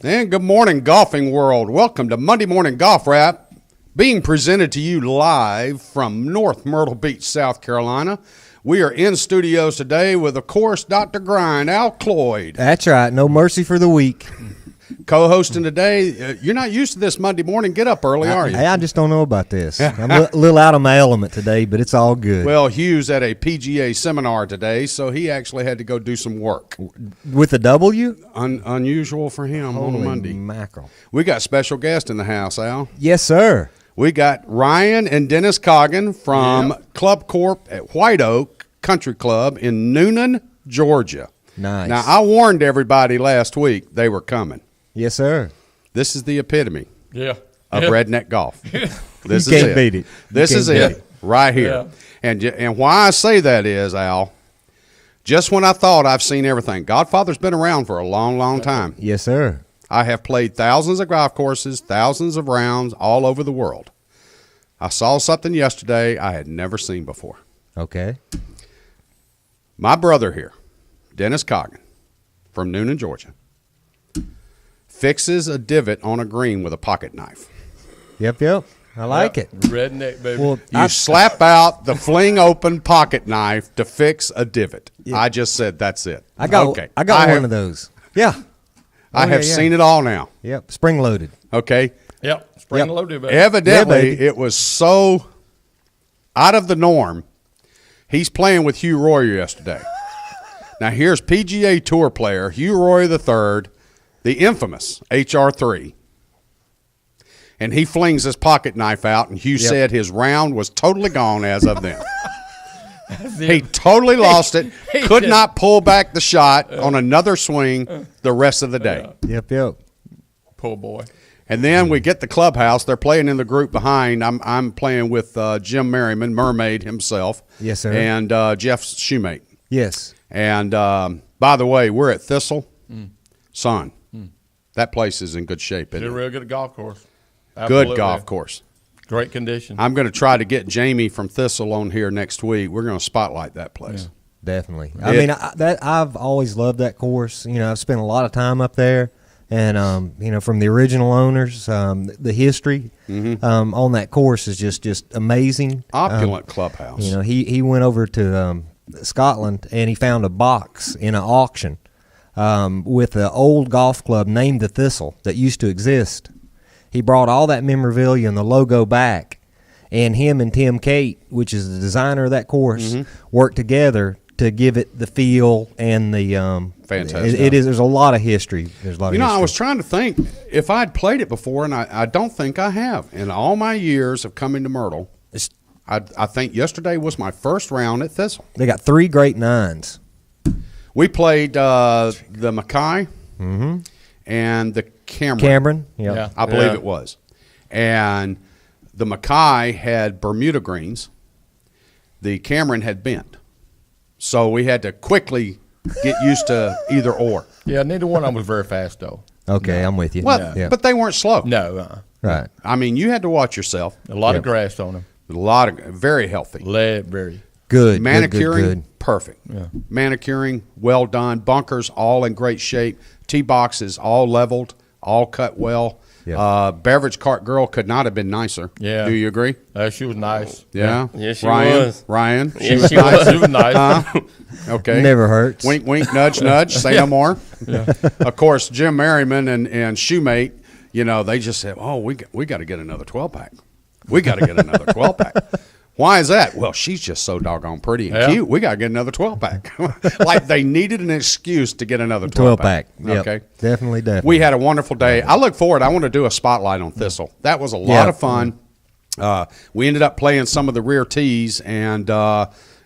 And good morning, golfing world. Welcome to Monday Morning Golf Wrap, being presented to you live from North Myrtle Beach, South Carolina. We are in studios today with, of course, Dr. Grind, Al Cloyd. That's right. No mercy for the weak. Co-hosting today. You're not used to this Monday morning get up early, are you? I just don't know about this. I'm a little out of my element today, but it's all good. Well, Hugh's at a PGA seminar today, so he actually had to go do some work. With a W? Unusual for him on a Monday. Mackerel. We got special guest in the house, Al. Yes, sir. We got Ryan and Dennis Coggin from Club Corp at White Oak Country Club in Noonan, Georgia. Nice. Now, I warned everybody last week they were coming. Yes, sir. This is the epitome of Yeah. redneck golf. This You can't beat it. This is it right here. Yeah. And why I say that is, Al, just when I thought I've seen everything, Godfather's been around for a long, long time. Yes, sir. I have played thousands of golf courses, thousands of rounds all over the world. I saw something yesterday I had never seen before. Okay. My brother here, Dennis Coggin, from Noonan, Georgia, fixes a divot on a green with a pocket knife. Yep. I like it. Redneck, baby. Well, You slap out the fling open pocket knife to fix a divot. Yeah. I just said that's it. I got one of those. Yeah. I have seen it all now. Yep. Spring loaded. Okay. Yep. Spring loaded, baby. Evidently, Yeah, it was so out of the norm. He's playing with Hugh Royer yesterday. Now, here's PGA Tour player Hugh Royer III, the infamous HR3. And he flings his pocket knife out, and Hugh said his round was totally gone as of then. He totally lost it, could not pull back the shot on another swing the rest of the day. Yep. Poor boy. And then we get the clubhouse. They're playing in the group behind. I'm playing with Jim Merriman, Mermaid himself. Yes, sir. And Jeff Shoemate. Yes. And by the way, we're at Thistle. Son, that place is in good shape. It's a real good golf course. Good Absolutely. golf course. Great condition. I'm going to try to get Jamie from Thistle on here next week. We're going to spotlight that place. Definitely. I've always loved that course. You know, I've spent a lot of time up there. And, from the original owners, the history on that course is just amazing. Opulent clubhouse. You know, he went over to Scotland and he found a box in an auction with an old golf club named the Thistle that used to exist. He brought all that memorabilia and the logo back, and him and Tim Cate, which is the designer of that course, worked together to give it the feel and the fantastic. It is. There's a lot of history. I was trying to think if I'd played it before, and I don't think I have. In all my years of coming to Myrtle, I think yesterday was my first round at Thistle. They got 3 great 9s. We played the Makai and the Cameron. Yeah. I believe it was. And the Makai had Bermuda greens. The Cameron had bent. So we had to quickly get used to either or. Yeah, neither one of them was very fast, though. Okay, I'm with you. Well, but they weren't slow. No. Right. I mean, you had to watch yourself. A lot of grass on them. A lot of very healthy. Very. Good. Manicuring, good. perfect. Yeah. Manicuring, well done. Bunkers, all in great shape. Tee boxes, all leveled, all cut well. Yeah. Beverage cart girl could not have been nicer. Yeah. Do you agree? She was nice. Yeah. Yes, she was. Ryan. She was nice. She was nice. Okay. Never hurts. Wink, wink, nudge, nudge. Say no more. Yeah. Of course, Jim Merriman and Shoemate, they just said, "Oh, we got to get another 12-pack. We got to get another 12-pack." Why is that? Well, she's just so doggone pretty and cute. We got to get another 12-pack. Like they needed an excuse to get another 12-pack. Yep. Okay. Definitely. We had a wonderful day. I look forward. I want to do a spotlight on Thistle. That was a lot of fun. We ended up playing some of the rear tees, and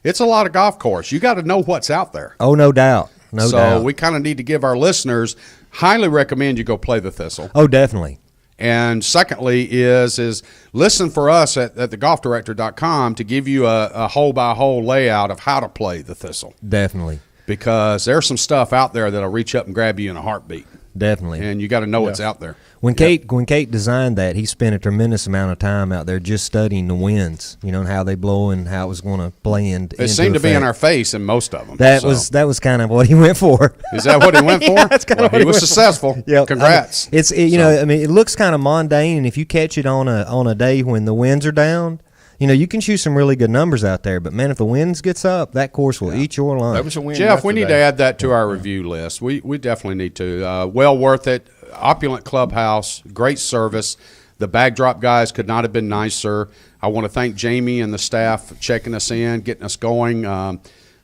it's a lot of golf course. You got to know what's out there. Oh, no doubt. No doubt. So we kind of need to give our listeners, highly recommend you go play the Thistle. Oh, definitely. And secondly is listen for us at thegolfdirector.com to give you a hole-by-hole layout of how to play the Thistle. Definitely. Because there's some stuff out there that'll reach up and grab you in a heartbeat. Definitely. And you got to know it's out there. When Kate designed that, he spent a tremendous amount of time out there just studying the winds, and how they blow and how it was going to blend. It seemed to be in our face in most of them. That was kind of what he went for. Is that what he went for? Yeah, that's kind of what he was successful. Yeah, Congrats. It looks kind of mundane, and if you catch it on a day when the winds are down, you can shoot some really good numbers out there. But man, if the winds gets up, that course will eat your line. That was a win Jeff, we need to yesterday. add that to our review list. We definitely need to. Well worth it. Opulent clubhouse, great service. The bag drop guys could not have been nicer. I want to thank Jamie and the staff for checking us in, getting us going.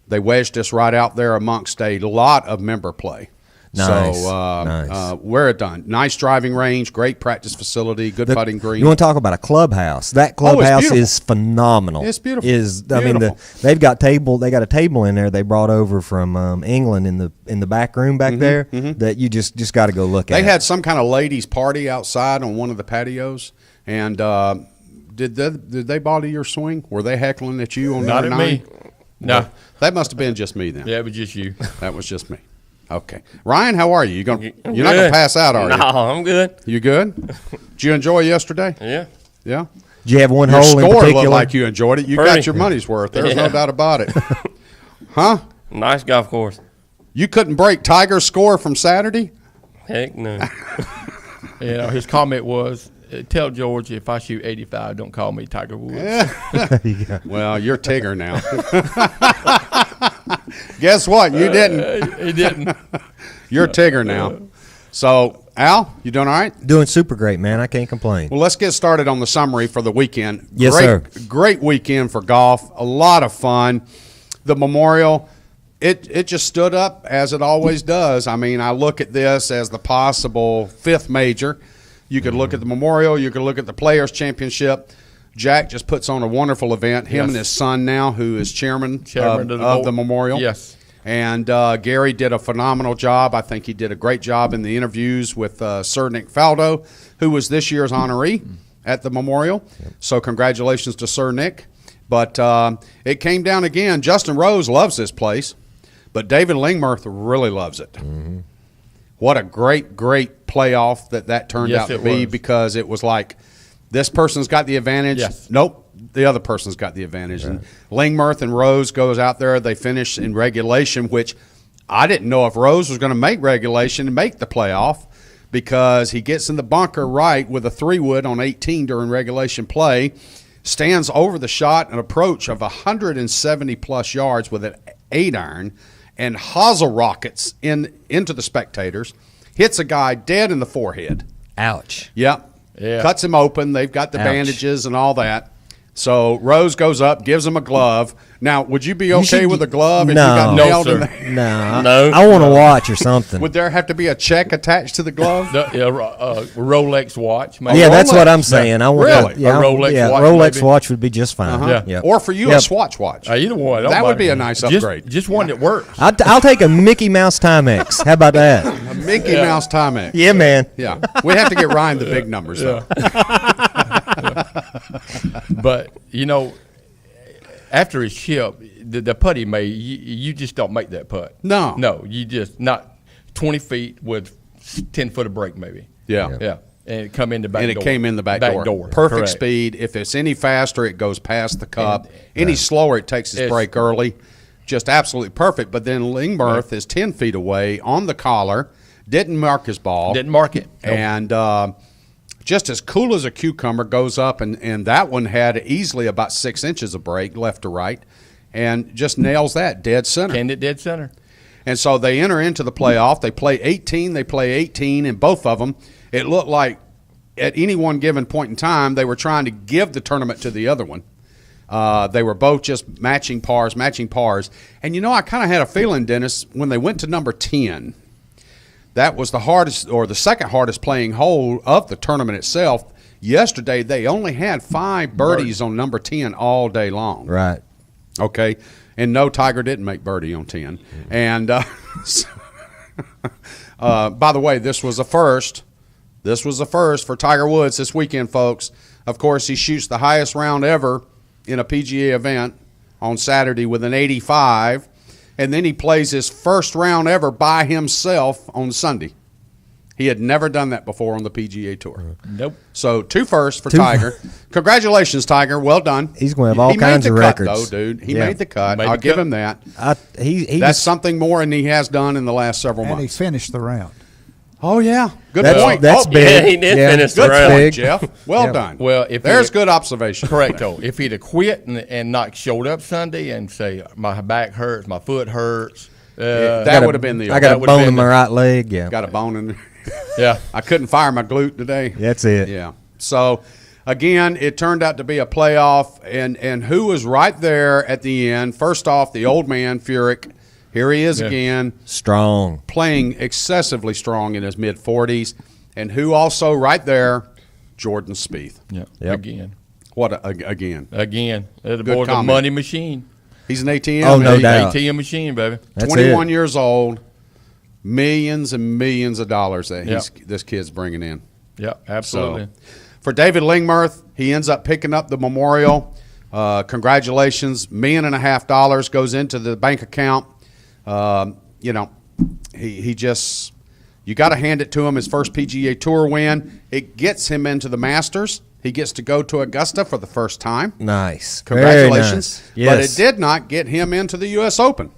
They wedged us right out there amongst a lot of member play. Nice. So Nice. we're done. Nice driving range, great practice facility, good putting green. You want to talk about a clubhouse? That clubhouse beautiful. is phenomenal. It's beautiful. They've got they got a table in there they brought over from England in the back room back there that you just got to go look at. They had some kind of ladies' party outside on one of the patios, and did they bother your swing? Were they heckling at you on Not number at 9? me. No. Well, that must have been just me then. Yeah, it was just you. That was just me. Okay, Ryan, how are you? You're not good. gonna pass out, are No, you? I'm good. You good? Did you enjoy yesterday? Yeah. Yeah. Did you have one Your hole in score particular? looked like you enjoyed it. You got Pretty. your money's worth. There's no Yeah. doubt about it. Huh? Nice golf course. You couldn't break Tiger's score from Saturday? Heck no. His comment was, tell George if I shoot 85, don't call me Tiger Woods. Well, you're Tigger now. Guess what? You didn't. He didn't. You're Tigger now. So, Al, you doing all right? Doing super great, man. I can't complain. Well, let's get started on the summary for the weekend. Yes, great, sir. Great weekend for golf. A lot of fun. The Memorial, it just stood up as it always does. I mean, I look at this as the possible 5th major. You could look at the Memorial. You could look at the Players' Championship. Jack just puts on a wonderful event. Him and his son now, who is chairman of the Memorial. Yes. And Gary did a phenomenal job. I think he did a great job in the interviews with Sir Nick Faldo, who was this year's honoree at the Memorial. So congratulations to Sir Nick. But it came down again. Justin Rose loves this place, but David Lingmerth really loves it. What a great playoff that turned Yes, out to it be, was. because it was like this person's got the advantage. Yes. Nope, the other person's got the advantage. Right. And Lingmerth and Rose goes out there. They finish in regulation, which I didn't know if Rose was going to make regulation and make the playoff, because he gets in the bunker right with a 3-wood on 18 during regulation play, stands over the shot and approach of 170-plus yards with an 8-iron, and hosel rockets into the spectators, hits a guy dead in the forehead. Ouch. Yep. Yeah. Cuts him open. They've got the bandages and all that. So Rose goes up, gives him a glove. Now, would you be okay with a glove if you got No. nailed No, in sir. there? No. No. I want to watch or something. Would there have to be a check attached to the glove? Rolex watch. Maybe. Yeah, that's what Rolex? I'm saying. I want Really? Yeah, A Rolex watch, Rolex maybe? watch would be just fine. Yeah. Yep. Or for you, Yep. a Swatch watch. Either one. That would be a nice upgrade. Just one that works. I'll take a Mickey Mouse Timex. How about that? A Mickey Mouse Timex. Yeah, man. Yeah. We have to get Ryan the big numbers, though. But, after his chip, the putt he made, you just don't make that putt. No. No, you just not 20 feet with 10 foot of break maybe. Yeah. Yeah. And it come in the back door. And it came in the back door. Perfect Correct. speed. If it's any faster, it goes past the cup. Any slower, it takes its break early. Just absolutely perfect. But then Lingmerth is 10 feet away on the collar, didn't mark his ball. Didn't mark it. Nope. And just as cool as a cucumber, goes up, and that one had easily about 6 inches of break left to right, and just nails that dead center. Canned it dead center. And so they enter into the playoff. They play 18, and both of them, it looked like at any one given point in time, they were trying to give the tournament to the other one. They were both just matching pars. And, I kind of had a feeling, Dennis, when they went to number 10, that was the hardest, or the second hardest playing hole of the tournament itself. Yesterday, they only had 5 birdies on number 10 all day long. Right. Okay, and no, Tiger didn't make birdie on 10. And by the way, this was a first. This was a first for Tiger Woods this weekend, folks. Of course, he shoots the highest round ever in a PGA event on Saturday with an 85, and then he plays his first round ever by himself on Sunday. He had never done that before on the PGA Tour. Nope. So 2 firsts for Tiger. Congratulations, Tiger. Well done. He's going to have all kinds of records. Though, dude. He made the cut. Made I'll the give cut. him that. That's something more than he has done in the last several And he months. finished the round. Oh, yeah. Good That's, point. That's big. Yeah, he did finish the Good round. point, Jeff. Well Yeah. done. Well, if there's he- good observation. Correct, though. If he'd have quit and not showed up Sunday and say, my back hurts, my foot hurts. That would have been the. I got that a would've bone been in my the- right leg. Yeah. got a bone in. Yeah. I couldn't fire my glute today. That's it. Yeah. So, again, it turned out to be a playoff, and who was right there at the end? First off, the old man, Furyk. Here he is again, Strong. playing excessively strong in his mid-40s. And who also right there? Jordan Spieth. Yeah. Yep. Again. Again. The Good boy's a comment. money machine. He's an ATM. Oh, no He- doubt. ATM machine, baby. That's 21 it. years old, millions and millions of dollars that Yep. this kid's bringing in. Yeah, absolutely. So, for David Lingmerth, he ends up picking up the memorial. Congratulations. $1.5 million goes into the bank account. He just, you got to hand it to him, his first PGA Tour win. It gets him into the Masters. He gets to go to Augusta for the first time. Nice. Congratulations. Very nice. But Yes. it did not get him into the U.S. Open.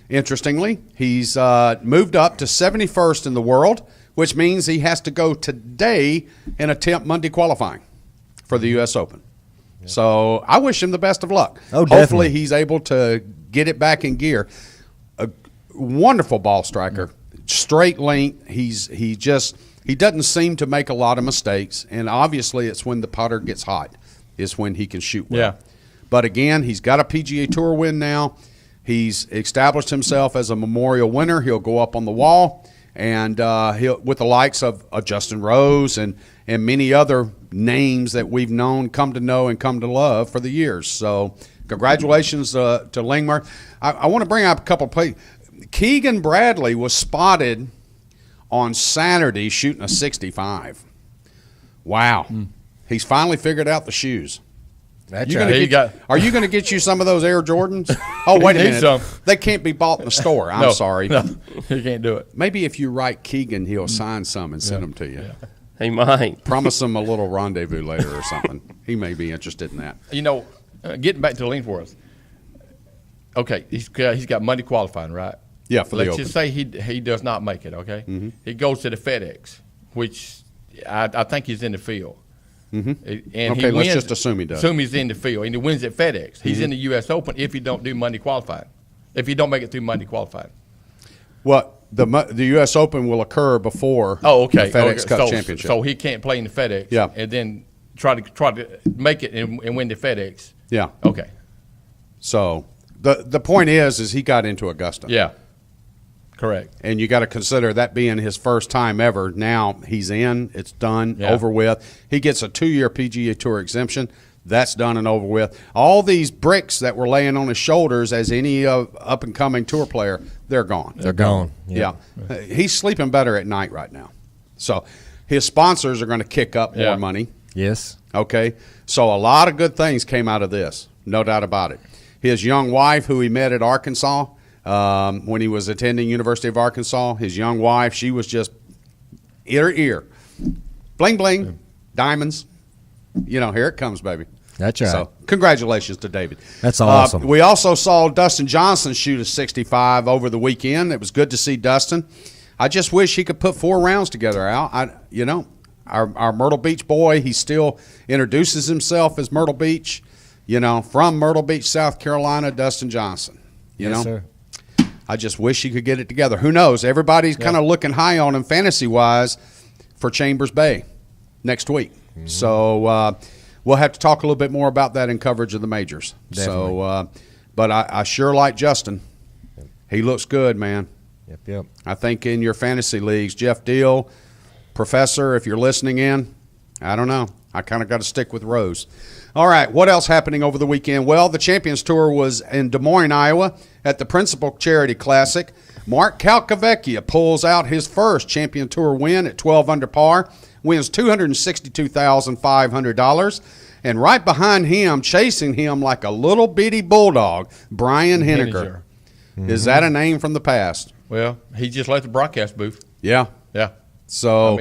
Interestingly, he's moved up to 71st in the world, which means he has to go today and attempt Monday qualifying for the U.S. Open. So I wish him the best of luck. Oh, Hopefully definitely. he's able to get it back in gear. A wonderful ball striker, straight length. He doesn't seem to make a lot of mistakes, and obviously it's when the putter gets hot is when he can shoot well. Yeah. But again, he's got a PGA Tour win now. He's established himself as a memorial winner. He'll go up on the wall, and he'll with the likes of Justin Rose and many other names that we've come to know and come to love for the years. So congratulations to Lingmer. I want to bring up a couple of plays. Keegan Bradley was spotted on Saturday shooting a 65. Wow. He's finally figured out the shoes. That's You right. gonna He get- got- are you going to get you some of those Air Jordans? Oh, wait a Need minute. some. They can't be bought in the store. I'm No, sorry. No, you can't do it. Maybe if you write Keegan, he'll sign some and send them to you. He might. Promise him a little rendezvous later or something. He may be interested in that. You know, getting back to Linkworth. Okay, he's got Monday qualifying, right? Yeah, for the Let's Open. just say he does not make it. Okay, He goes to the FedEx, which I think he's in the field. And Okay, he let's wins, just assume he does. Assume he's in the field, and he wins at FedEx. He's in the U.S. Open if he don't do Monday qualifying. If he don't make it through Monday qualifying. What the U.S. Open will occur before Oh, okay. the FedEx Okay. Cup so, Championship. So he can't play in the FedEx. Yeah. And then try to make it and win the FedEx. Yeah. Okay. So the point is he got into Augusta. Yeah. Correct. And you got to consider that being his first time ever. Now he's in. It's done, Yeah. over with. He gets a 2-year PGA Tour exemption. That's done and over with. All these bricks that were laying on his shoulders as any up-and-coming tour player, they're gone. They're gone. Yeah. He's sleeping better at night right now. So his sponsors are going to kick up more Yeah. money. Yes. Okay, so a lot of good things came out of this, no doubt about it. His young wife, who he met at Arkansas when he was attending University of Arkansas, his young wife, she was just ear, bling bling, diamonds. You know, here it comes, baby. That's right. So congratulations to David. That's awesome. We also saw Dustin Johnson shoot a 65 over the weekend. It was good to see Dustin. I just wish he could put 4 rounds together, Al. Our Myrtle Beach boy, he still introduces himself as Myrtle Beach, from Myrtle Beach, South Carolina, Dustin Johnson. Yes, sir. I just wish he could get it together. Who knows? Everybody's kind of looking high on him fantasy-wise for Chambers Bay next week. So we'll have to talk a little bit more about that in coverage of the majors. Definitely. So, but I sure like Justin. He looks good, man. Yep. I think in your fantasy leagues, Jeff Deal, Professor, if you're listening in, I don't know. I kind of got to stick with Rose. All right, what else happening over the weekend? Well, the Champions Tour was in Des Moines, Iowa at the Principal Charity Classic. Mark Calcavecchia pulls out his first Champion Tour win at 12 under par, wins $262,500. And right behind him, chasing him like a little bitty bulldog, Brian Henniger. Is that a name from the past? Well, he just left the broadcast booth. Yeah. Yeah. So,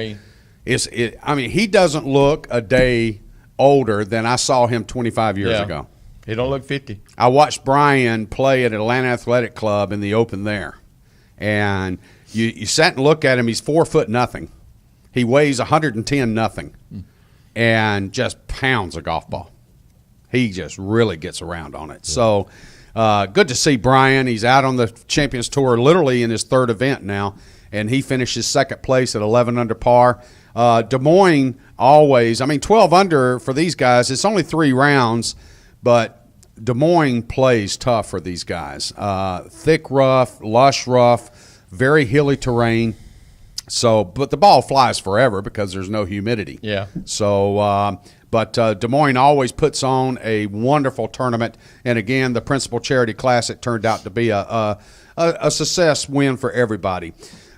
he doesn't look a day older than I saw him 25 years ago. He don't look 50. I watched Brian play at Atlanta Athletic Club in the Open there, and you sat and look at him. He's 4 foot nothing. He weighs 110 nothing, and just pounds a golf ball. He just really gets around on it. So good to see Brian. He's out on the Champions Tour literally in his 3rd event now, and he finishes 2nd place at 11 under par. Des Moines always, 12 under for these guys. It's only 3 rounds, but Des Moines plays tough for these guys. Thick rough, lush rough, very hilly terrain. So, but the ball flies forever because there's no humidity. Yeah. So, but Des Moines always puts on a wonderful tournament. And again, the Principal Charity Classic turned out to be a success win for everybody.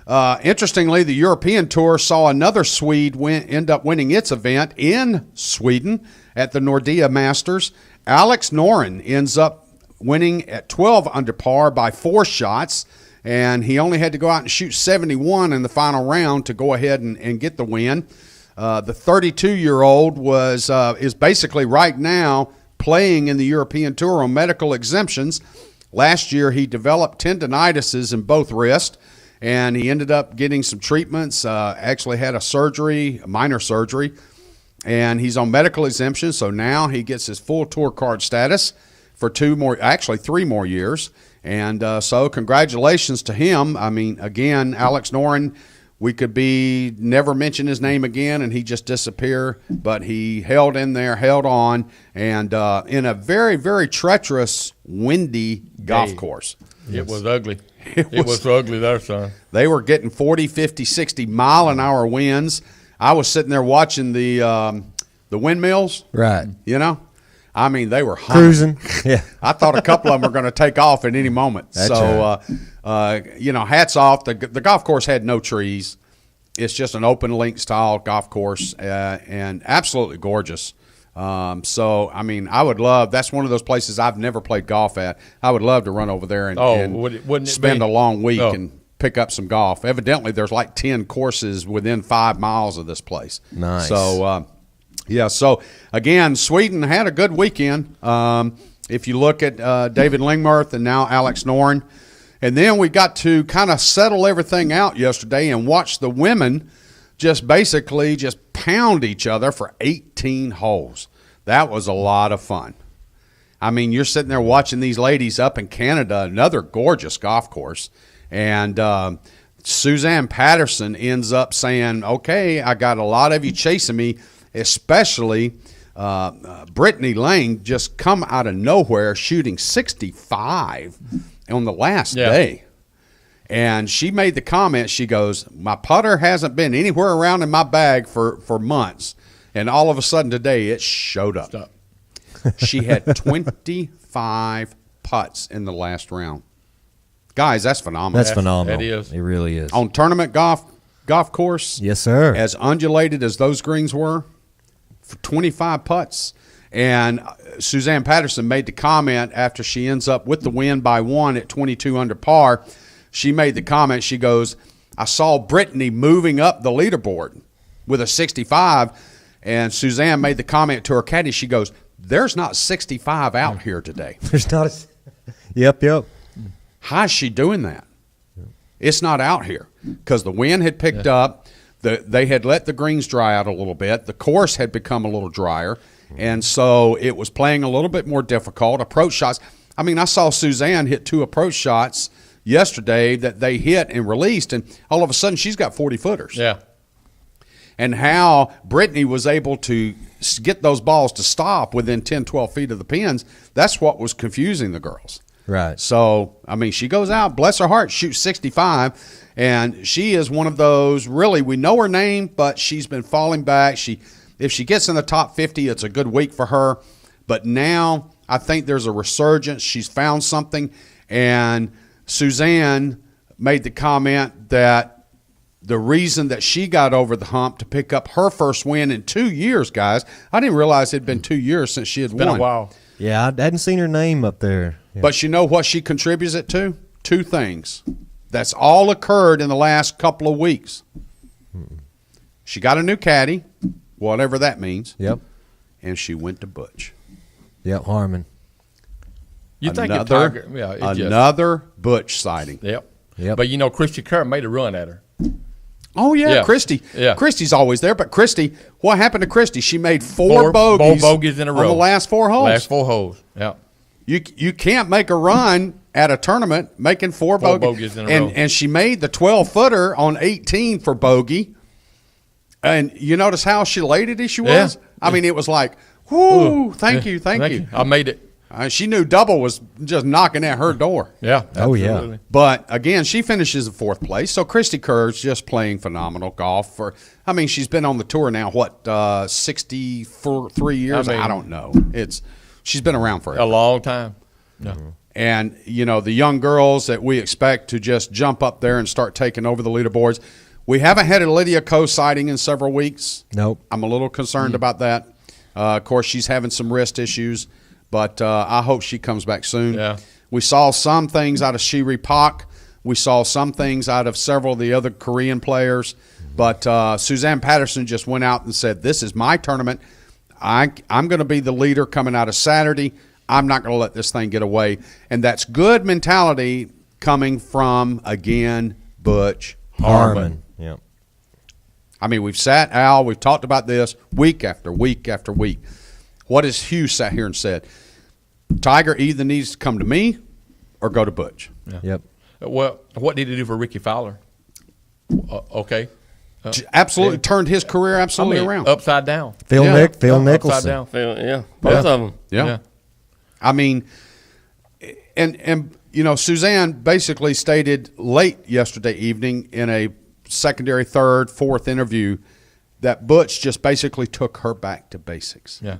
Interestingly, the European Tour saw another Swede end up winning its event in Sweden at the Nordea Masters. Alex Noren ends up winning at 12 under par by 4 shots, and he only had to go out and shoot 71 in the final round to go ahead and get the win. The 32-year-old is basically right now playing in the European Tour on medical exemptions. Last year, he developed tendinitis in both wrists, and he ended up getting some treatments, actually had a minor surgery, and he's on medical exemption, so now he gets his full tour card status for 3 more years. And so congratulations to him. Again, Alex Noren, we could never mention his name again, and he just disappear. But he held in there, held on, and in a very, very treacherous, windy golf course. It was ugly. It was ugly there, son. They were getting 40, 50, 60 mile-an-hour winds. I was sitting there watching the windmills. Right. They were humming. Cruising. Yeah. I thought a couple of them were going to take off at any moment. That's Hats off. The golf course had no trees. It's just an open link style golf course and absolutely gorgeous. I would love – that's one of those places I've never played golf at. I would love to run over there and spend a long week and pick up some golf. Evidently, there's like 10 courses within 5 miles of this place. Nice. So, so again, Sweden had a good weekend. If you look at David Lingmerth and now Alex Noren. And then we got to kind of settle everything out yesterday and watch the women just pound each other for 18 holes. That was a lot of fun. You're sitting there watching these ladies up in Canada, another gorgeous golf course. And Suzanne Patterson ends up saying, okay, I got a lot of you chasing me, especially Brittany Lang just come out of nowhere shooting 65 on the last day. And she made the comment, she goes, my putter hasn't been anywhere around in my bag for months. And all of a sudden today it showed up. Stop. She had 25 putts in the last round. Guys, that's phenomenal. That's phenomenal. That is. It really is. On tournament golf course. Yes, sir. As undulated as those greens were, for 25 putts. And Suzanne Patterson made the comment after she ends up with the win by 1 at 22 under par. She made the comment, she goes, I saw Brittany moving up the leaderboard with a 65. And Suzanne made the comment to her caddy, she goes, there's not 65 out here today. There's not a – Yep. How's she doing that? It's not out here because the wind had picked up. They had let the greens dry out a little bit. The course had become a little drier, and so it was playing a little bit more difficult. Approach shots. I saw Suzanne hit 2 approach shots yesterday that they hit and released, and all of a sudden she's got 40-footers. Yeah. And how Brittany was able to get those balls to stop within 10, 12 feet of the pins, that's what was confusing the girls. Right. So, she goes out, bless her heart, shoots 65, and she is one of those, really, we know her name, but she's been falling back. If she gets in the top 50, it's a good week for her. But now I think there's a resurgence. She's found something, and Suzanne made the comment that the reason that she got over the hump to pick up her first win in 2 years, guys, I didn't realize it had been 2 years since she had won. Been a while. Yeah, I hadn't seen her name up there. Yeah. But you know what she contributes it to? 2 things. That's all occurred in the last couple of weeks. She got a new caddy, whatever that means. Yep. And she went to Butch. Yep, Harmon. You think a Tiger? Another Butch sighting. Yep. Yep. But Christy Kerr made a run at her. Oh yeah, Christy. Yeah. Christy's always there, but Christy, what happened to Christy? She made four bogeys in a row on the last 4 holes. Last 4 holes. Yeah. You can't make a run at a tournament making four bogeys in a row. And she made the 12-footer on 18 for bogey. And you notice how elated she was? Yeah. I mean, it was like, whoo, thank you. I made it. She knew double was just knocking at her door. Yeah. Oh, absolutely. yeah. But, again, she finishes in 4th place. So, Christy Kerr's just playing phenomenal golf. She's been on the tour now, 63 years? I don't know. She's been around forever. A long time. Yeah. And, the young girls that we expect to just jump up there and start taking over the leaderboards. We haven't had a Lydia Ko sighting in several weeks. Nope. I'm a little concerned about that. Of course, she's having some wrist issues, but I hope she comes back soon. Yeah. We saw some things out of Shiri Pak. We saw some things out of several of the other Korean players. But Suzanne Patterson just went out and said, this is my tournament. I'm going to be the leader coming out of Saturday. I'm not going to let this thing get away. And that's good mentality coming from, again, Butch Harmon. Yep. We've sat, Al, we've talked about this week after week after week. What has Hugh sat here and said? Tiger either needs to come to me or go to Butch. Yeah. Yep. Well, what did he do for Ricky Fowler? Okay. Absolutely turned his career around. Upside down. Phil Upside Nicholson. down. Both of them. Yeah. And Suzanne basically stated late yesterday evening in a secondary, third, fourth interview that Butch just basically took her back to basics. Yeah.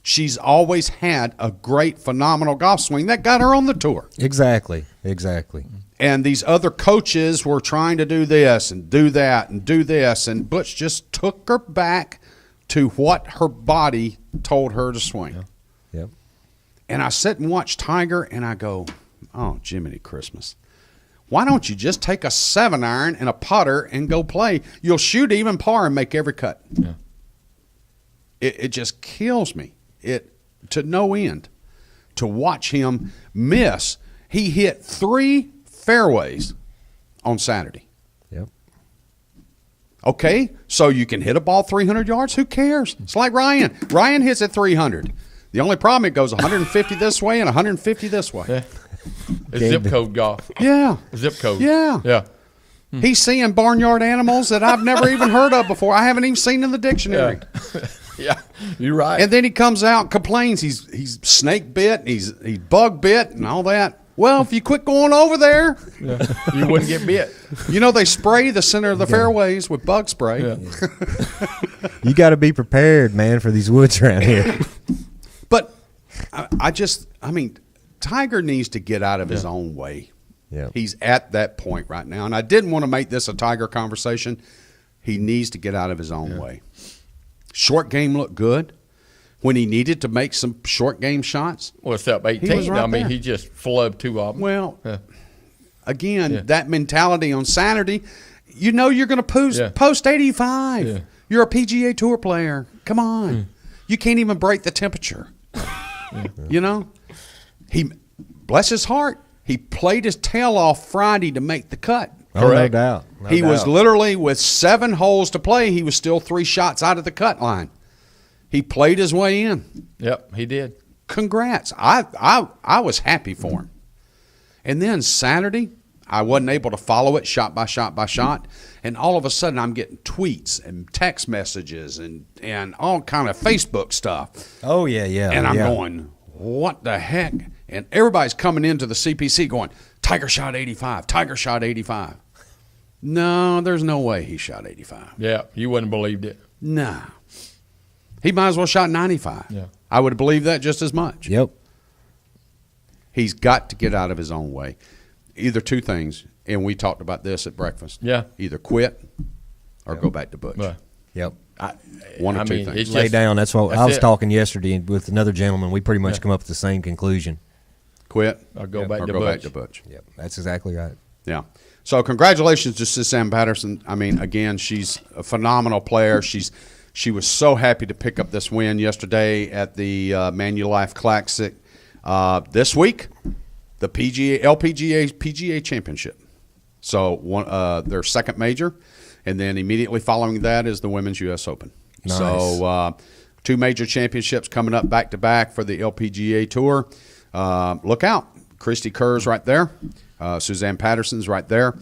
She's always had a great, phenomenal golf swing that got her on the tour. Exactly. And these other coaches were trying to do this and do that and do this, and Butch just took her back to what her body told her to swing. Yeah. Yep. And I sit and watch Tiger, and I go, oh, Jiminy Christmas. Why don't you just take a 7-iron and a putter and go play? You'll shoot even par and make every cut. Yeah. It just kills me. To no end. To watch him miss. He hit 3 fairways on Saturday. Yep. Okay, so you can hit a ball 300 yards. Who cares? It's like Ryan. Ryan hits at 300. The only problem, it goes 150 this way and 150 this way. Yeah. It's zip code golf. Yeah. Zip code. Yeah. Yeah. He's seeing barnyard animals that I've never even heard of before. I haven't even seen in the dictionary. Yeah, you're right. And then he comes out and complains he's snake bit, and he's bug bit, and all that. Well, if you quit going over there, you wouldn't get bit. They spray the center of the fairways with bug spray. Yeah. You got to be prepared, man, for these woods around here. But Tiger needs to get out of his own way. Yeah. He's at that point right now, and I didn't want to make this a Tiger conversation. He needs to get out of his own way. Short game looked good when he needed to make some short game shots. Well, except 18. He was right there. He just flubbed 2 of them. Well, again, that mentality on Saturday, you're going to post 85. Yeah. You're a PGA Tour player. Come on. You can't even break the temperature. He, bless his heart, he played his tail off Friday to make the cut. Oh, no doubt. He was literally, with 7 holes to play, he was still 3 shots out of the cut line. He played his way in. Yep, he did. Congrats. I was happy for him. And then Saturday, I wasn't able to follow it shot by shot by shot. And all of a sudden, I'm getting tweets and text messages and all kind of Facebook stuff. Oh, yeah. And I'm going, what the heck? And everybody's coming into the CPC going, Tiger shot 85. Tiger shot 85. No, there's no way he shot 85. Yeah, you wouldn't have believed it. Nah. He might as well shot 95. Yeah. I would believe that just as much. Yep. He's got to get out of his own way. Either 2 things, and we talked about this at breakfast. Yeah. Either quit or go back to Butch. Right. Yep. One or 2 things. Lay down. That's what I was talking yesterday with another gentleman. We pretty much come up with the same conclusion. Quit or go back or to go Butch. back to Butch. Yep. That's exactly right. Yeah. So congratulations to Suzanne Patterson. I mean, again, she's a phenomenal player. She was so happy to pick up this win yesterday at the Manulife Classic. This week, the PGA Championship. So their second major, and then immediately following that is the Women's U.S. Open. Nice. So 2 major championships coming up back-to-back for the LPGA Tour. Look out. Christy Kerr's right there. Suzanne Patterson's right there.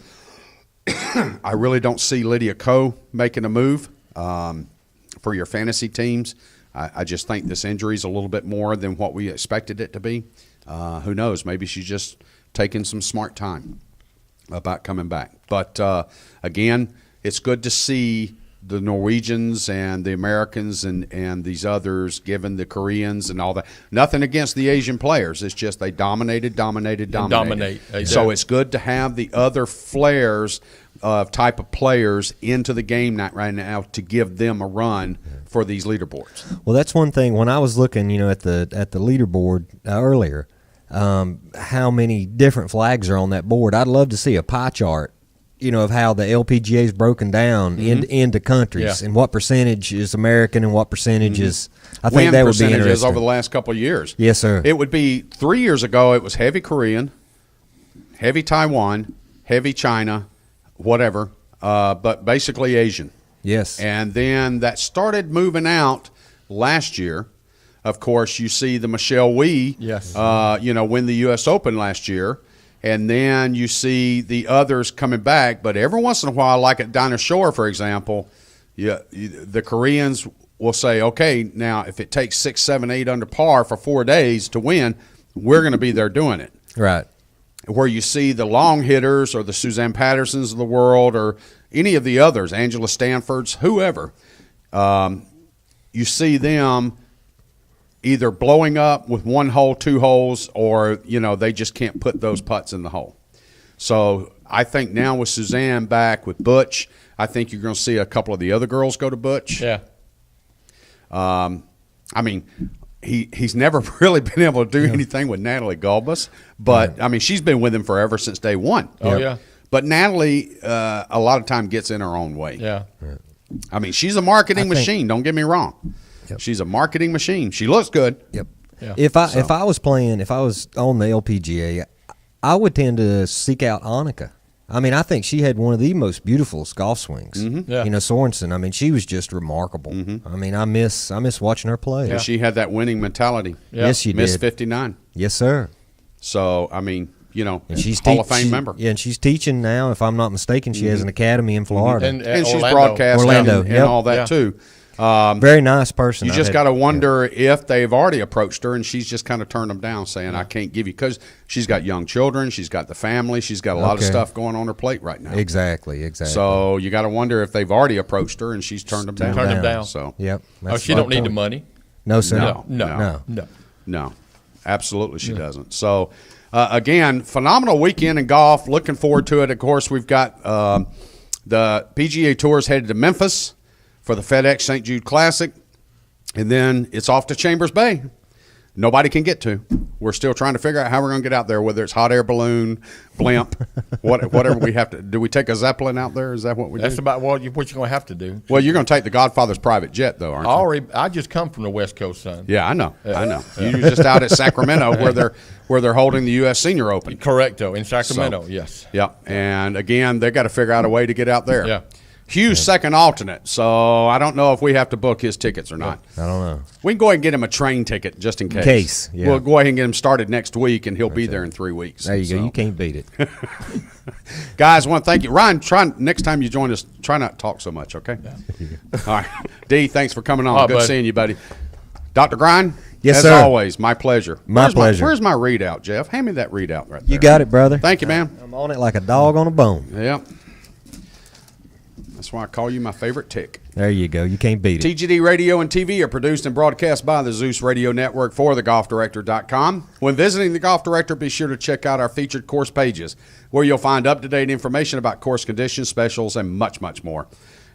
I really don't see Lydia Ko making a move for your fantasy teams. I just think this injury is a little bit more than what we expected it to be. Who knows? Maybe she's just taking some smart time about coming back. But, again, it's good to see the Norwegians and the Americans and these others, given the Koreans and all that. Nothing against the Asian players. It's just they dominate. So it's good to have the other flares type of players into the game right now to give them a run for these leaderboards. Well, that's one thing. When I was looking, at the leaderboard earlier, how many different flags are on that board. I'd love to see a pie chart, of how the LPGA is broken down into countries and what percentage is American and what percentage is. I think that would be interesting over the last couple of years. Yes, sir. It would be 3 years ago. It was heavy Korean, heavy Taiwan, heavy China, whatever, but basically Asian. Yes. And then that started moving out last year. Of course, you see the Michelle Wee, win the U.S. Open last year. And then you see the others coming back. But every once in a while, like at Dinah Shore, for example, the Koreans will say, okay, now if it takes 6, 7, 8 under par for 4 days to win, we're going to be there doing it. Right. Where you see the long hitters or the Suzanne Pattersons of the world or any of the others, Angela Stanfords, whoever, you see them either blowing up with 1 hole, 2 holes, or, they just can't put those putts in the hole. So I think now with Suzanne back with Butch, I think you're going to see a couple of the other girls go to Butch. Yeah. I mean, he's never really been able to do anything with Natalie Gulbis, but, I mean, she's been with him forever since day one. Oh, yeah. But Natalie, a lot of time gets in her own way. Yeah. I mean, she's a marketing machine. Don't get me wrong. Yep. She's a marketing machine. She looks good. Yep. Yeah. If I was on the LPGA, I would tend to seek out Annika. I mean, I think she had one of the most beautiful golf swings. Mm-hmm. Yeah. Sorensen. I mean, she was just remarkable. Mm-hmm. I mean, I miss watching her play. Yeah. She had that winning mentality. Yeah. Yes, she did. Miss 59. Yes, sir. So I mean, and she's Hall of Fame member. Yeah, and she's teaching now. If I'm not mistaken, she has an academy in Florida, and she's broadcasting and all that too. Very nice person. You just got to wonder if they've already approached her and she's just kind of turned them down, saying, I can't give you, because she's got young children, she's got the family, she's got a lot of stuff going on her plate right now. Exactly. So you got to wonder if they've already approached her and she's turned them down. Turned them down. So yep. She don't need the money. No, sir. No. Absolutely, she doesn't. So again, phenomenal weekend in golf. Looking forward to it. Of course, we've got the PGA Tour's headed to Memphis for the FedEx St. Jude Classic, and then it's off to Chambers Bay. Nobody can get to. We're still trying to figure out how we're going to get out there, whether it's hot air balloon, blimp, whatever we have to. Do we take a Zeppelin out there? Is that what we do? That's about what you're going to have to do. Well, you're going to take the Godfather's private jet, though, aren't you? I just come from the West Coast, son. Yeah, I know. You're just out at Sacramento where they're holding the U.S. Senior Open. Correcto, in Sacramento, yes. Yeah, and again, they got to figure out a way to get out there. Yeah. Hugh's second alternate, so I don't know if we have to book his tickets or not. I don't know. We can go ahead and get him a train ticket just in case. Yeah. We'll go ahead and get him started next week, and he'll be there in 3 weeks. There you go. You can't beat it. Guys, I want to thank you. Ryan, next time you join us, try not to talk so much, okay? Yeah. All right. D, thanks for coming on. Good seeing you, buddy. Dr. Grind? Yes, as sir. always, my pleasure. My pleasure. Where's my readout, Jeff? Hand me that readout right there. You got it, brother. Thank you, man. I'm on it like a dog on a bone. Yep. That's why I call you my favorite tick. There you go. You can't beat it. TGD Radio and TV are produced and broadcast by the Zeus Radio Network for thegolfdirector.com. When visiting the Golf Director, be sure to check out our featured course pages, where you'll find up-to-date information about course conditions, specials, and much, much more.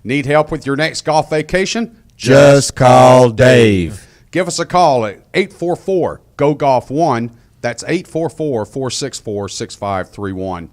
Need help with your next golf vacation? Just call Dave. Give us a call at 844-GO-GOLF1. That's 844-464-6531.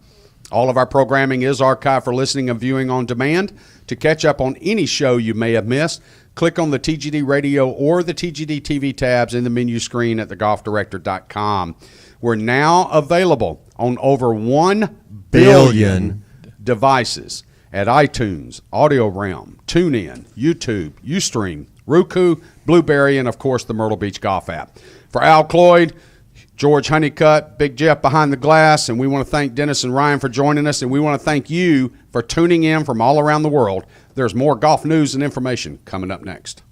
All of our programming is archived for listening and viewing on demand. To catch up on any show you may have missed, click on the TGD Radio or the TGD TV tabs in the menu screen at thegolfdirector.com. We're now available on over 1 billion devices at iTunes, Audio Realm, TuneIn, YouTube, Ustream, Roku, Blueberry, and, of course, the Myrtle Beach Golf app. For Al Cloyd, George Honeycutt, Big Jeff behind the glass, and we want to thank Dennis and Ryan for joining us, and we want to thank you for tuning in from all around the world. There's more golf news and information coming up next.